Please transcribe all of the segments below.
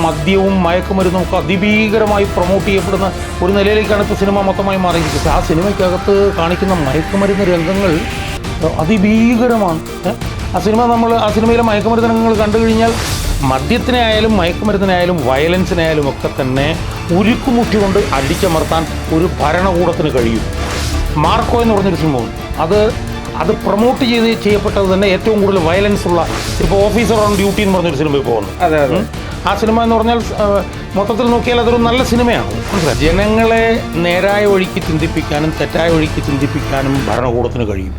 മദ്യവും മയക്കുമരുന്നും ഒക്കെ അതിഭീകരമായി പ്രൊമോട്ട് ചെയ്യപ്പെടുന്ന ഒരു നിലയിലേക്കാണ് ഇപ്പോൾ സിനിമ മൊത്തമായി മാറിയിരിക്കുന്നത്. ആ സിനിമയ്ക്കകത്ത് കാണിക്കുന്ന മയക്കുമരുന്ന് രംഗങ്ങൾ അതിഭീകരമാണ്. ആ സിനിമയിലെ മയക്കുമരുന്ന് രംഗങ്ങൾ കണ്ടു കഴിഞ്ഞാൽ മദ്യത്തിനെ ആയാലും മയക്കുമരുന്നിനായാലും വയലൻസിനായാലും ഒക്കെ തന്നെ ഉരുക്കുമുട്ടി കൊണ്ട് അടിച്ചമർത്താൻ ഒരു ഭരണകൂടത്തിന് കഴിയും. മാർക്കോ എന്ന് പറഞ്ഞൊരു സിനിമ അത് പ്രൊമോട്ട് ചെയ്യപ്പെട്ടത് തന്നെ ഏറ്റവും കൂടുതൽ വയലൻസ് ഉള്ള, ഇപ്പോൾ ഓഫീസർ ഓൺ ഡ്യൂട്ടി എന്ന് പറഞ്ഞൊരു സിനിമ ഇപ്പോൾ വന്നു. ആ സിനിമ എന്ന് പറഞ്ഞാൽ മൊത്തത്തിൽ നോക്കിയാൽ അതൊരു നല്ല സിനിമയാണ്. മനസ്സിലായി, ജനങ്ങളെ നേരായ വഴിക്ക് ചിന്തിപ്പിക്കാനും തെറ്റായ വഴിക്ക് ചിന്തിപ്പിക്കാനും ഭരണകൂടത്തിന് കഴിയും.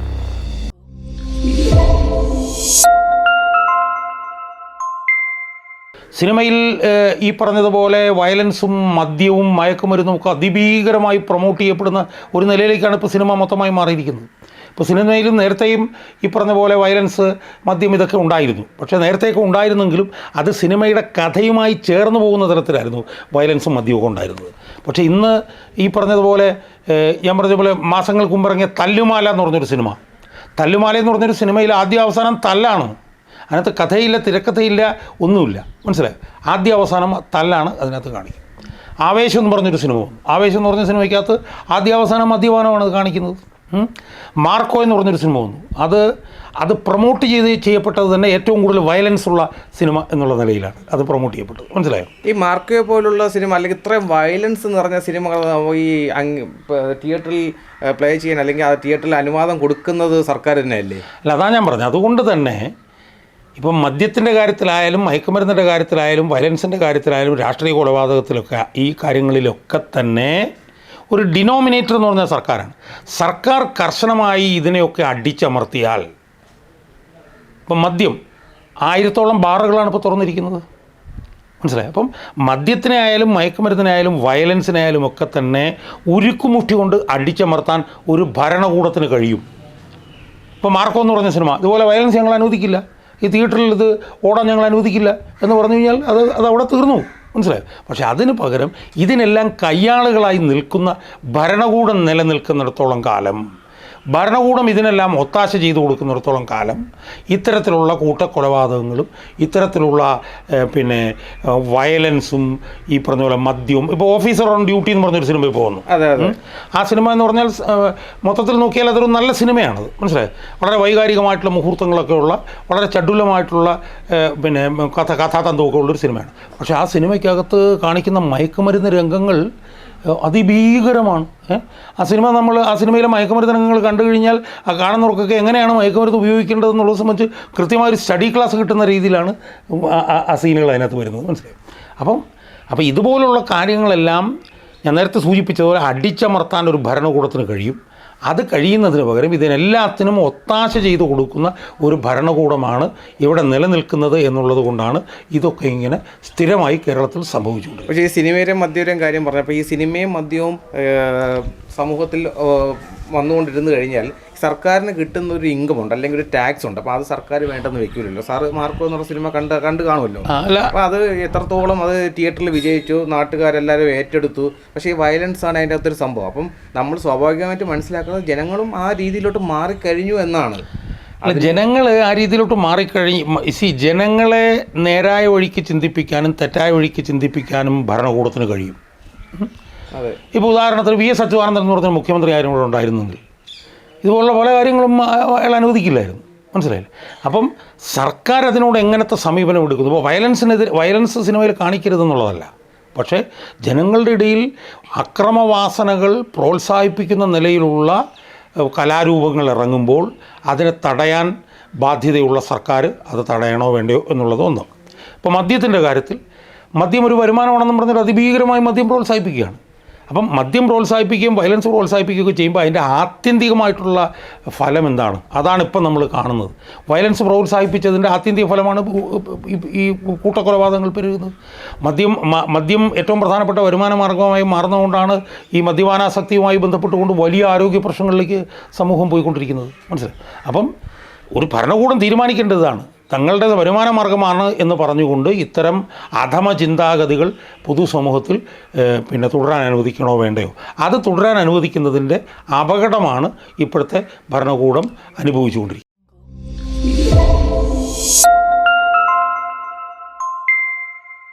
സിനിമയിൽ ഈ പറഞ്ഞതുപോലെ വയലൻസും മദ്യവും മയക്കുമരുന്നും ഒക്കെ അതിഭീകരമായി പ്രൊമോട്ട് ചെയ്യപ്പെടുന്ന ഒരു നിലയിലേക്കാണ് ഇപ്പോൾ സിനിമ മൊത്തമായി മാറിയിരിക്കുന്നത്. ഇപ്പോൾ സിനിമയിൽ നേരത്തെയും ഈ പറഞ്ഞ പോലെ വയലൻസ്, മദ്യം ഇതൊക്കെ ഉണ്ടായിരുന്നു. പക്ഷേ നേരത്തെയൊക്കെ ഉണ്ടായിരുന്നെങ്കിലും അത് സിനിമയുടെ കഥയുമായി ചേർന്ന് പോകുന്ന തരത്തിലായിരുന്നു വയലൻസും മദ്യവും ഉണ്ടായിരുന്നത്. പക്ഷേ ഇന്ന് ഈ പറഞ്ഞതുപോലെ ഞാൻ പറഞ്ഞതുപോലെ മാസങ്ങൾക്ക് മുമ്പ് ഇറങ്ങിയ തല്ലുമാല എന്ന് പറഞ്ഞൊരു സിനിമ, തല്ലുമാല എന്ന് പറഞ്ഞൊരു സിനിമയിൽ ആദ്യ അവസാനം തല്ലാണ്. അതിനകത്ത് കഥയില്ല, തിരക്കഥയില്ല, ഒന്നുമില്ല. മനസ്സിലായി, ആദ്യ അവസാനം തല്ലാണ് അതിനകത്ത് കാണിക്കും. ആവേശം എന്ന് പറഞ്ഞൊരു സിനിമ വന്നു. ആവേശം എന്ന് പറഞ്ഞ സിനിമയ്ക്കകത്ത് ആദ്യ അവസാനം മദ്യപാനമാണ് അത് കാണിക്കുന്നത്. മാർക്കോ എന്ന് പറഞ്ഞൊരു സിനിമ വന്നു. അത് പ്രൊമോട്ട് ചെയ്യപ്പെട്ടത് തന്നെ ഏറ്റവും കൂടുതൽ വയലൻസ് ഉള്ള സിനിമ എന്നുള്ള നിലയിലാണ് അത് പ്രൊമോട്ട് ചെയ്യപ്പെട്ടത്. മനസ്സിലായോ? ഈ മാർക്കോ പോലുള്ള സിനിമ അല്ലെങ്കിൽ ഇത്രയും വയലൻസ് നിറഞ്ഞ സിനിമകൾ ഈ തിയേറ്ററിൽ പ്ലേ ചെയ്യാൻ അല്ലെങ്കിൽ ആ തിയേറ്ററിൽ അനുവാദം കൊടുക്കുന്നത് സർക്കാർ തന്നെയല്ലേ? അല്ല, അതാ ഞാൻ പറഞ്ഞത്. അതുകൊണ്ട് തന്നെ ഇപ്പം മദ്യത്തിൻ്റെ കാര്യത്തിലായാലും മയക്കുമരുന്നിൻ്റെ കാര്യത്തിലായാലും വയലൻസിൻ്റെ കാര്യത്തിലായാലും രാഷ്ട്രീയ കൊലപാതകത്തിലൊക്കെ ഈ കാര്യങ്ങളിലൊക്കെ തന്നെ ഒരു ഡിനോമിനേറ്റർ എന്ന് പറഞ്ഞാൽ സർക്കാരാണ്. സർക്കാർ കർശനമായി ഇതിനെയൊക്കെ അടിച്ചമർത്തിയാൽ, ഇപ്പം മദ്യം 1000-ഓളം ബാറുകളാണ് ഇപ്പോൾ തുറന്നിരിക്കുന്നത്. മനസ്സിലായി, അപ്പം മദ്യത്തിനെ ആയാലും മയക്കുമരുന്നിനായാലും വയലൻസിനായാലും ഒക്കെ തന്നെ ഉരുക്കുമുട്ടി കൊണ്ട് അടിച്ചമർത്താൻ ഒരു ഭരണകൂടത്തിന് കഴിയും. ഇപ്പോൾ മാർക്കോ എന്ന് പറഞ്ഞ സിനിമ ഇതുപോലെ വയലൻസ് ഞങ്ങൾ അനുവദിക്കില്ല, ഈ തിയേറ്ററിൽ ഇത് ഓടാൻ ഞങ്ങൾ അനുവദിക്കില്ല എന്ന് പറഞ്ഞു കഴിഞ്ഞാൽ അത് അവിടെ തീർന്നു. മനസ്സിലായോ? പക്ഷേ അതിന് പകരം ഇതിനെല്ലാം കയ്യാളുകളായി നിൽക്കുന്ന ഭരണകൂടം നിലനിൽക്കുന്നിടത്തോളം കാലം, ഭരണകൂടം ഇതിനെല്ലാം ഒത്താശ ചെയ്തു കൊടുക്കുന്നിടത്തോളം കാലം ഇത്തരത്തിലുള്ള കൂട്ടക്കൊലപാതകങ്ങളും ഇത്തരത്തിലുള്ള വയലൻസും ഈ പറഞ്ഞ പോലെ മദ്യവും, ഇപ്പോൾ ഓഫീസർ ഓൺ ഡ്യൂട്ടി എന്ന് പറഞ്ഞൊരു സിനിമ ഇപ്പോൾ വന്നു. ആ സിനിമ എന്ന് പറഞ്ഞാൽ മൊത്തത്തിൽ നോക്കിയാൽ അതൊരു നല്ല സിനിമയാണത്. മനസ്സിലായി, വളരെ വൈകാരികമായിട്ടുള്ള മുഹൂർത്തങ്ങളൊക്കെ ഉള്ള വളരെ ചടുലമായിട്ടുള്ള കഥാതന്തുവൊക്കെ ഉള്ളൊരു സിനിമയാണ്. പക്ഷേ ആ സിനിമയ്ക്കകത്ത് കാണിക്കുന്ന മയക്കുമരുന്ന് രംഗങ്ങൾ അതിഭീകരമാണ്. ആ സിനിമയിലെ മയക്കുമരുന്ന് രംഗങ്ങൾ കണ്ടു കഴിഞ്ഞാൽ ആ കാണുന്നവർക്കൊക്കെ എങ്ങനെയാണ് മയക്കുമരുന്ന് ഉപയോഗിക്കേണ്ടതെന്നുള്ളത് സംബന്ധിച്ച് കൃത്യമായൊരു സ്റ്റഡി ക്ലാസ് കിട്ടുന്ന രീതിയിലാണ് ആ സീനുകൾ അതിനകത്ത് വരുന്നത്. മനസ്സിലായി, അപ്പോൾ ഇതുപോലുള്ള കാര്യങ്ങളെല്ലാം ഞാൻ നേരത്തെ സൂചിപ്പിച്ചതുപോലെ അടിച്ചമർത്താൻ ഒരു ഭരണകൂടത്തിന് കഴിയും. അത് കഴിയുന്നതിന് പകരം ഇതിനെല്ലാത്തിനും ഒത്താശ ചെയ്ത് കൊടുക്കുന്ന ഒരു ഭരണകൂടമാണ് ഇവിടെ നിലനിൽക്കുന്നത് എന്നുള്ളത് കൊണ്ടാണ് ഇതൊക്കെ ഇങ്ങനെ സ്ഥിരമായി കേരളത്തിൽ സംഭവിച്ചുകൊണ്ടിരിക്കുന്നത്. പക്ഷേ ഈ സിനിമയിലെയും മദ്യവുടെയും കാര്യം പറഞ്ഞപ്പോൾ ഈ സിനിമയും മദ്യവും സമൂഹത്തിൽ വന്നുകൊണ്ടിരുന്നു കഴിഞ്ഞാൽ സർക്കാരിന് കിട്ടുന്ന ഒരു ഇൻകം ഉണ്ട്, അല്ലെങ്കിൽ ഒരു ടാക്സ് ഉണ്ട്. അപ്പോൾ അത് സർക്കാർ വേണ്ടെന്ന് വെക്കില്ലല്ലോ. സാറ് മാർക്കോ എന്നുള്ള സിനിമ കണ്ട് കാണുമല്ലോ. അപ്പോൾ അത് എത്രത്തോളം അത് തിയേറ്ററിൽ വിജയിച്ചു, നാട്ടുകാരെല്ലാവരും ഏറ്റെടുത്തു. പക്ഷേ ഈ വയലൻസ് ആണ് അതിൻ്റെ അകത്തൊരു സംഭവം. അപ്പം നമ്മൾ സ്വാഭാവികമായിട്ട് മനസ്സിലാക്കുന്നത് ജനങ്ങളും ആ രീതിയിലോട്ട് മാറിക്കഴിഞ്ഞു എന്നാണ്. ജനങ്ങൾ ആ രീതിയിലോട്ട് മാറിക്കഴിഞ്ഞ് ജനങ്ങളെ നേരായ വഴിക്ക് ചിന്തിപ്പിക്കാനും തെറ്റായ വഴിക്ക് ചിന്തിപ്പിക്കാനും ഭരണകൂടത്തിന് കഴിയും. അതെ, ഇപ്പോൾ ഉദാഹരണത്തിന് വി എസ് അച്യുതാനന്ദൻ എന്ന് പറഞ്ഞ മുഖ്യമന്ത്രി ആരും കൂടെ ഉണ്ടായിരുന്നെങ്കിൽ ഇതുപോലുള്ള പല കാര്യങ്ങളും അയാൾ അനുവദിക്കില്ലായിരുന്നു. മനസ്സിലായില്ലേ? അപ്പം സർക്കാർ അതിനോട് എങ്ങനത്തെ സമീപനം എടുക്കുന്നു? ഇപ്പോൾ വയലൻസ് സിനിമയിൽ കാണിക്കരുതെന്നുള്ളതല്ല, പക്ഷേ ജനങ്ങളുടെ ഇടയിൽ അക്രമവാസനകൾ പ്രോത്സാഹിപ്പിക്കുന്ന നിലയിലുള്ള കലാരൂപങ്ങൾ ഇറങ്ങുമ്പോൾ അതിനെ തടയാൻ ബാധ്യതയുള്ള സർക്കാർ അത് തടയണോ വേണ്ടയോ എന്നുള്ളത് ഒന്ന്. ഇപ്പോൾ മദ്യത്തിൻ്റെ കാര്യത്തിൽ മദ്യം ഒരു വരുമാനമാണെന്ന് പറഞ്ഞാൽ അതിഭീകരമായി മദ്യം പ്രോത്സാഹിപ്പിക്കുകയാണ്. അപ്പം മദ്യം പ്രോത്സാഹിപ്പിക്കുകയും വയലൻസ് പ്രോത്സാഹിപ്പിക്കുകയൊക്കെ ചെയ്യുമ്പോൾ അതിൻ്റെ ആത്യന്തികമായിട്ടുള്ള ഫലം എന്താണ്? അതാണ് ഇപ്പം നമ്മൾ കാണുന്നത്. വയലൻസ് പ്രോത്സാഹിപ്പിച്ചതിൻ്റെ ആത്യന്തിക ഫലമാണ് ഈ കൂട്ടക്കൊലപാതകങ്ങൾ പെരുകുന്നത്. മദ്യം ഏറ്റവും പ്രധാനപ്പെട്ട വരുമാന മാർഗമായി മാറുന്നതുകൊണ്ടാണ് ഈ മദ്യപാനാസക്തിയുമായി ബന്ധപ്പെട്ടുകൊണ്ട് വലിയ ആരോഗ്യ പ്രശ്നങ്ങളിലേക്ക് സമൂഹം പോയിക്കൊണ്ടിരിക്കുന്നത്. മനസ്സിലായി, അപ്പം ഒരു ഭരണകൂടം തീരുമാനിക്കേണ്ടതാണ് തങ്ങളുടെ വരുമാന മാർഗമാണ് എന്ന് പറഞ്ഞുകൊണ്ട് ഇത്തരം അധമ ചിന്താഗതികൾ പൊതുസമൂഹത്തിൽ തുടരാൻ അനുവദിക്കണോ വേണ്ടയോ? അത് തുടരാൻ അനുവദിക്കുന്നതിൻ്റെ അപകടമാണ് ഇപ്പോഴത്തെ ഭരണകൂടം അനുഭവിച്ചുകൊണ്ടിരിക്കുന്നത്.